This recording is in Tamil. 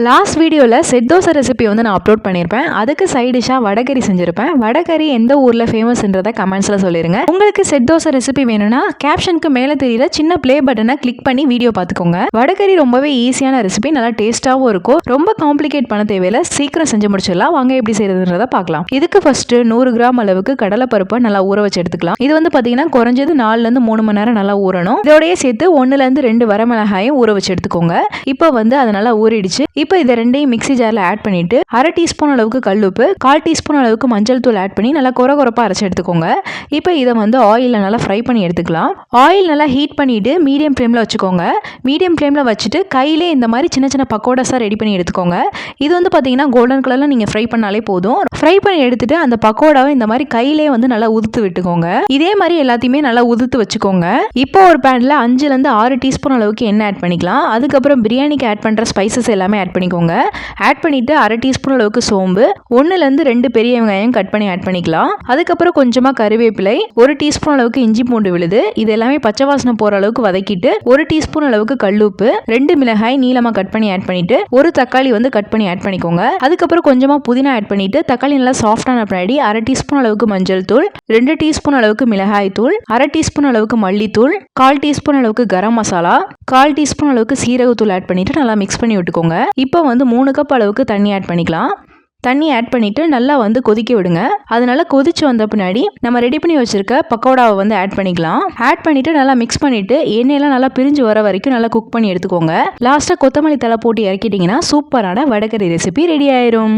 லாஸ்ட் வீடியோவில் செட் தோசை ரெசிபி வந்து நான் அப்லோட் பண்ணியிருப்பேன். அதுக்கு சைட் டிஷ்ஷாக வடகறி செஞ்சுருப்பேன். வடகறி எந்த ஊரில் ஃபேமஸ்ன்றதை கமெண்ட்ஸில் சொல்லிடுங்க. உங்களுக்கு செட் தோசை ரெசிபி வேணும்னா கேப்ஷனுக்கு மேலே தெரியுற சின்ன ப்ளே பட்டனை கிளிக் பண்ணி வீடியோ பார்த்துக்கோங்க. வடகறி ரொம்பவே ஈஸியான ரெசிபி, நல்லா டேஸ்ட்டாகவும் இருக்கும். ரொம்ப காம்ப்ளிகேட் பண்ண தேவையில்லை, சீக்கிரம் செஞ்சு முடிச்சிடலாம். வாங்க எப்படி செய்யறதுன்றதை பார்க்கலாம். இதுக்கு ஃபர்ஸ்ட் 100 கிராம் அளவுக்கு கடலைப்பருப்பை நல்லா ஊற வச்சு எடுத்துக்கலாம். இது வந்து பார்த்தீங்கன்னா குறைஞ்சது 4லேருந்து 3 மணி நேரம் நல்லா ஊறணும். இதோடய சேர்த்து 1லேருந்து 2 வரமிளகாயும் ஊற வச்சு எடுத்துக்கோங்க. இப்போ வந்து அது நல்லா ஊறிடுச்சு. இப்போ இதை ரெண்டையும் மிக்ஸி ஜாரில் ஆட் பண்ணிட்டு 1/2 டீஸ்பூன் அளவுக்கு கல்லுப்பு, 1/4 டீஸ்பூன் அளவுக்கு மஞ்சள் தூள் ஆட் பண்ணி நல்லா கொரகொரப்பாக அரைச்சி எடுத்துக்கோங்க. இப்போ இதை வந்து ஆயிலில் நல்லா ஃப்ரை பண்ணி எடுத்துக்கலாம். ஆயில் நல்லா ஹீட் பண்ணிட்டு மீடியம் ஃப்ளேமில் வச்சுக்கோங்க. மீடியம் ஃப்ளேமில் வச்சுட்டு கையிலே இந்த மாதிரி சின்ன சின்ன பக்கோடாஸாக ரெடி பண்ணி எடுத்துக்கோங்க. இது வந்து பார்த்தீங்கன்னா கோல்டன் கலரில் நீங்கள் ஃப்ரை பண்ணாலே போதும். ஃப்ரை பண்ணி எடுத்துட்டு அந்த பக்கோடாவை இந்த மாதிரி கையிலே வந்து நல்லா உதுத்து விட்டுக்கோங்க. இதே மாதிரி எல்லாத்தையுமே நல்லா உதுத்து வச்சுக்கோங்க. இப்போ ஒரு பேனில் 5லேருந்து 6 டீஸ்பூன் அளவுக்கு எண்ணெய் ஆட் பண்ணிக்கலாம். அதுக்கப்புறம் பிரியாணிக்கு ஆட் பண்ணுற ஸ்பைசஸ் எல்லாமே ஆட் பண்ணிக்கோங்க. ஆட் பண்ணிட்டு 1/2 டீஸ்பூன் அளவுக்கு சோம்பு, 1லேருந்து 2 பெரிய வெங்காயம் கட் பண்ணி ஆட் பண்ணிக்கலாம். அதுக்கப்புறம் கொஞ்சமா கறிவேப்பிலை, 1 டீஸ்பூன் அளவுக்கு இஞ்சி பூண்டு விழுது, இது எல்லாமே பச்சை வாசனை போற அளவுக்கு வதக்கிட்டு 1 டீஸ்பூன் அளவுக்கு கல்லுப்பு, 2 மிளகாய் நீளமா கட் பண்ணி ஆட் பண்ணிட்டு ஒரு தக்காளி வந்து கட் பண்ணி ஆட் பண்ணிக்கோங்க. அதுக்கப்புறம் கொஞ்சமா புதினா ஆட் பண்ணிட்டு தக்காளி நல்லா சாஃப்டான பின்னாடி 1/2 டீஸ்பூன் அளவுக்கு மஞ்சள் தூள், 2 டீஸ்பூன் அளவுக்கு மிளகாய் தூள், 1/2 டீஸ்பூன் அளவுக்கு மல்லித்தூள், 1/4 டீஸ்பூன் அளவுக்கு கரம் மசாலா, 1/4 டீஸ்பூன் அளவுக்கு சீரகத்தூள் ஆட் பண்ணிட்டு நல்லா மிக்ஸ் பண்ணி விட்டுக்கோங்க. இப்போ வந்து 3 கப் அளவுக்கு தண்ணி ஆட் பண்ணிக்கலாம். தண்ணி ஆட் பண்ணிட்டு நல்லா வந்து கொதிக்க விடுங்க. அதனால கொதிச்சு வந்த பின்னாடி நம்ம ரெடி பண்ணி வச்சிருக்க பக்கோடாவை வந்து ஆட் பண்ணிக்கலாம். ஆட் பண்ணிட்டு நல்லா மிக்ஸ் பண்ணிட்டு எண்ணெயெல்லாம் நல்லா பிரிஞ்சு வர வரைக்கும் நல்லா குக் பண்ணி எடுத்துக்கோங்க. லாஸ்ட்டாக கொத்தமல்லி தழை போட்டு இறக்கிட்டீங்கன்னா சூப்பரான வடகறி ரெசிபி ரெடி ஆயிரும்.